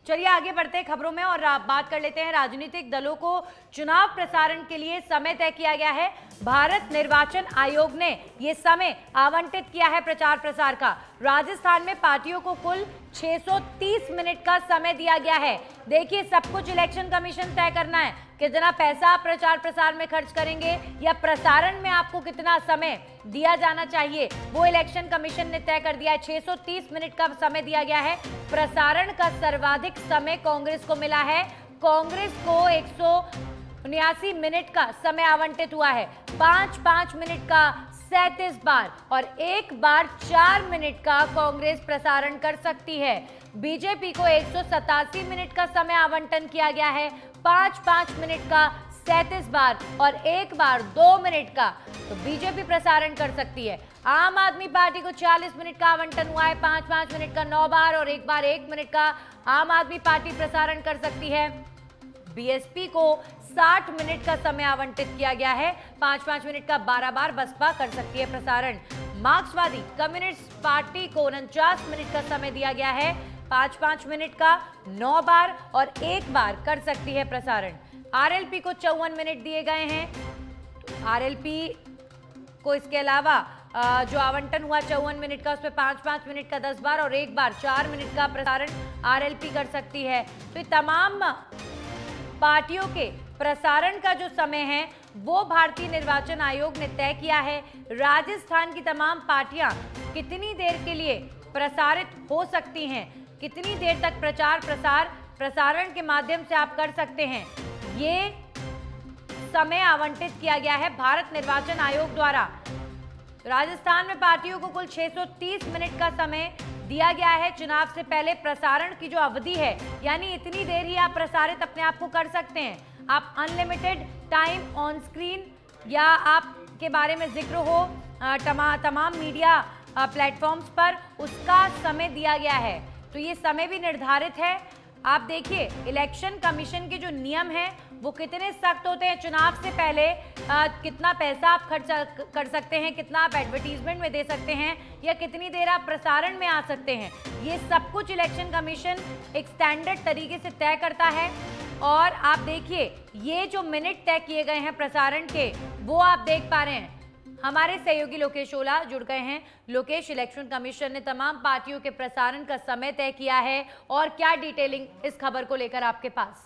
चलिए आगे बढ़ते हैं खबरों में और बात कर लेते हैं। राजनीतिक दलों को चुनाव प्रसारण के लिए समय तय किया गया है। भारत निर्वाचन आयोग ने यह समय आवंटित किया है प्रचार प्रसार का। राजस्थान में पार्टियों को कुल 630 मिनट का समय दिया गया है। देखिए, सब कुछ इलेक्शन कमीशन तय करना है, कितना पैसा आप प्रचार प्रसार में खर्च करेंगे या प्रसारण में आपको कितना समय दिया जाना चाहिए, वो इलेक्शन कमीशन ने तय कर दिया है। 630 मिनट का समय दिया गया है। प्रसारण का सर्वाधिक समय कांग्रेस को मिला है। कांग्रेस को 179 मिनट का समय आवंटित हुआ है। 5-5 मिनट का 37 बार और एक बार 4 मिनट का कांग्रेस प्रसारण कर सकती है। बीजेपी को 187 मिनट का समय आवंटन किया गया है। 5-5 मिनट का 37 बार और एक बार 2 मिनट का तो बीजेपी प्रसारण कर सकती है। आम आदमी पार्टी को 40 मिनट का आवंटन हुआ है। 5-5 मिनट का 9 बार और एक बार 1 मिनट का आम आदमी पार्टी प्रसारण कर सकती है। बीएसपी को 60 मिनट का समय आवंटित किया गया है। 5-5 मिनट का 12 बार बसपा कर सकती है प्रसारण। मार्क्सवादी कम्युनिस्ट पार्टी को 49 मिनट का समय दिया गया है। 5-5 मिनट का 9 बार और एक बार कर सकती है प्रसारण। आरएलपी को 54 मिनट दिए गए हैं। आरएलपी को इसके अलावा जो आवंटन हुआ 54 मिनट का, उसमें 5-5 मिनट का 10 बार और एक बार 4 मिनट का प्रसारण आरएलपी कर सकती है। तो ये तमाम पार्टियों के प्रसारण का जो समय है वो भारतीय निर्वाचन आयोग ने तय किया है। राजस्थान की तमाम पार्टियां कितनी देर के लिए प्रसारित हो सकती हैं, कितनी देर तक प्रसारण के माध्यम से आप कर सकते हैं, ये समय आवंटित किया गया है भारत निर्वाचन आयोग द्वारा। राजस्थान में पार्टियों को कुल 630 मिनट का समय दिया गया है। चुनाव से पहले प्रसारण की जो अवधि है, यानी इतनी देर ही आप प्रसारित अपने आप को कर सकते हैं। आप अनलिमिटेड टाइम ऑन स्क्रीन या आपके बारे में जिक्र हो तमाम मीडिया प्लेटफॉर्म्स पर, उसका समय दिया गया है। तो ये समय भी निर्धारित है। आप देखिए, इलेक्शन कमीशन के जो नियम हैं वो कितने सख्त होते हैं। चुनाव से पहले कितना पैसा आप खर्च कर सकते हैं, कितना आप एडवर्टीजमेंट में दे सकते हैं या कितनी देर आप प्रसारण में आ सकते हैं, ये सब कुछ इलेक्शन कमीशन एक स्टैंडर्ड तरीके से तय करता है। और आप देखिए, ये जो मिनट तय किए गए हैं प्रसारण के, वो आप देख पा रहे हैं। हमारे सहयोगी लोकेश ओला जुड़ गए हैं। लोकेश, इलेक्शन कमीशन ने तमाम पार्टियों के प्रसारण का समय तय किया है और क्या डिटेलिंग इस खबर को लेकर आपके पास?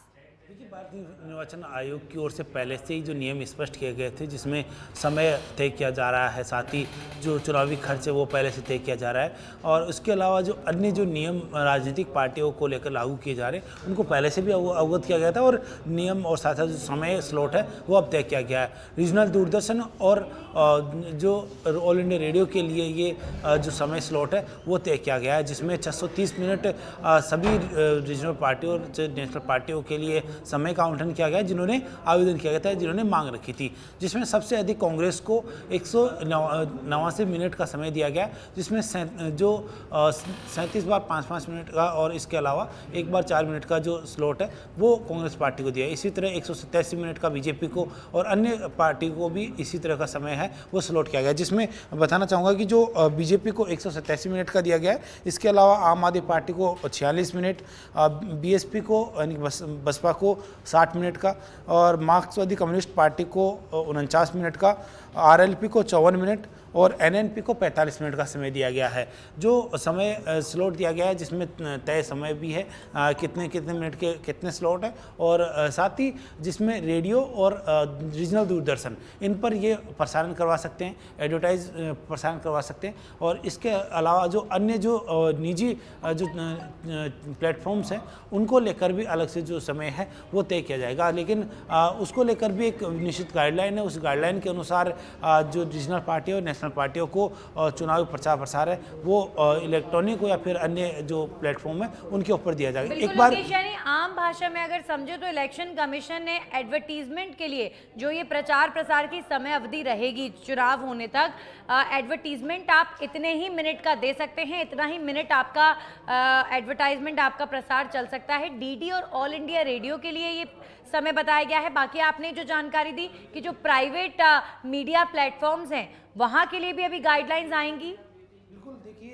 देखिए, भारतीय निर्वाचन आयोग की ओर से पहले से ही जो नियम स्पष्ट किए गए थे, जिसमें समय तय किया जा रहा है, साथ ही जो चुनावी खर्च है वो पहले से तय किया जा रहा है और उसके अलावा जो अन्य जो नियम राजनीतिक पार्टियों को लेकर लागू किए जा रहे हैं उनको पहले से भी अवगत किया गया था और नियम और साथ साथ जो समय स्लॉट है वो अब तय किया गया है। रीजनल दूरदर्शन और जो ऑल इंडिया रेडियो के लिए ये जो समय स्लॉट है वो तय किया गया है, जिसमें 630 मिनट सभी रीजनल पार्टियों और नेशनल पार्टियों के लिए समय का आवंटन किया गया, जिन्होंने आवेदन किया गया था, जिन्होंने मांग रखी थी। जिसमें सबसे अधिक कांग्रेस को 189 मिनट का समय दिया गया, जिसमें जो 37 बार 5-5 मिनट का और इसके अलावा एक बार 4 मिनट का जो स्लॉट है वो कांग्रेस पार्टी को दिया। इसी तरह 187 मिनट का बीजेपी को और अन्य पार्टी को भी इसी तरह का समय है वो स्लॉट किया गया। जिसमें बताना चाहूँगा कि जो बीजेपी को 187 मिनट का दिया गया है, इसके अलावा आम आदमी पार्टी को 46 मिनट, बीएसपी को यानी बसपा को 60 मिनट का और मार्क्सवादी कम्युनिस्ट पार्टी को 49 मिनट का, आरएलपी को 54 मिनट और एनएनपी को 45 मिनट का समय दिया गया है। जो समय स्लॉट दिया गया है जिसमें तय समय भी है, कितने मिनट के कितने स्लॉट है और साथ ही जिसमें रेडियो और रीजनल दूरदर्शन इन पर ये प्रसारण करवा सकते हैं, एडवर्टाइज प्रसारण करवा सकते हैं। और इसके अलावा जो अन्य जो निजी जो प्लेटफॉर्म्स हैं उनको लेकर भी अलग से जो समय है वो तय किया जाएगा, लेकिन उसको लेकर भी एक निश्चित गाइडलाइन है। उस गाइडलाइन के अनुसार जो रीजनल पार्टी और नेशनल पार्टियों को चुनावी प्रचार प्रसार है वो इलेक्ट्रॉनिक हो या फिर अन्य जो प्लेटफॉर्म है उनके ऊपर दिया जाएगा। एक बार यानी आम भाषा में अगर समझे तो इलेक्शन कमीशन ने एडवर्टीजमेंट के लिए जो ये प्रचार प्रसार की समय अवधि रहेगी चुनाव होने तक, एडवर्टीजमेंट आप इतने ही मिनट का दे सकते हैं, इतना ही मिनट आपका एडवर्टाइजमेंट आपका प्रसार चल सकता है। डीडी और ऑल इंडिया रेडियो के लिए ये समय बताया गया है। बाकी आपने जो जानकारी दी कि जो प्राइवेट मीडिया प्लेटफॉर्म्स हैं वहां के लिए भी अभी गाइडलाइंस आएंगी। बिल्कुल, देखिए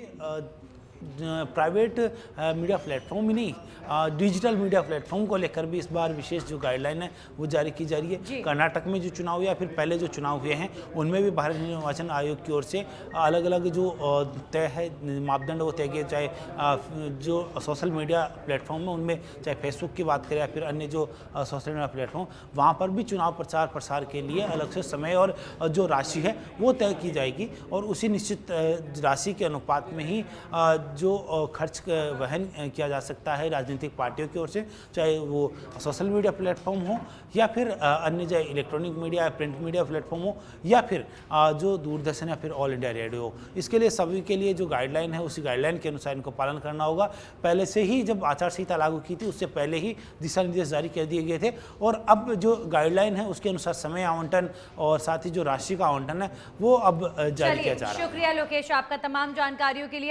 प्राइवेट मीडिया प्लेटफॉर्म ही नहीं, डिजिटल मीडिया प्लेटफॉर्म को लेकर भी इस बार विशेष जो गाइडलाइन है वो जारी की जा रही है। कर्नाटक में जो चुनाव या फिर पहले जो चुनाव हुए हैं उनमें भी भारत निर्वाचन आयोग की ओर से अलग अलग जो तय है मापदंड वो तय किए, चाहे जो सोशल मीडिया प्लेटफॉर्म है उनमें, चाहे फेसबुक की बात करें या फिर अन्य जो सोशल मीडिया प्लेटफॉर्म, वहाँ पर भी चुनाव प्रचार प्रसार के लिए अलग से समय और जो राशि है वो तय की जाएगी और उसी निश्चित राशि के अनुपात में ही जो खर्च वहन किया जा सकता है राजनीतिक पार्टियों की ओर से, चाहे वो सोशल मीडिया प्लेटफॉर्म हो या फिर अन्य चाहे इलेक्ट्रॉनिक मीडिया या प्रिंट मीडिया प्लेटफॉर्म हो या फिर जो दूरदर्शन या फिर ऑल इंडिया रेडियो हो। इसके लिए सभी के लिए जो गाइडलाइन है उसी गाइडलाइन के अनुसार इनको पालन करना होगा। पहले से ही जब आचार संहिता लागू की थी उससे पहले ही दिशा निर्देश जारी कर दिए गए थे और अब जो गाइडलाइन है उसके अनुसार समय आवंटन और साथ ही जो राशि का आवंटन है वो अब जारी किया जा रहा है। शुक्रिया लोकेश आपका तमाम जानकारियों के लिए।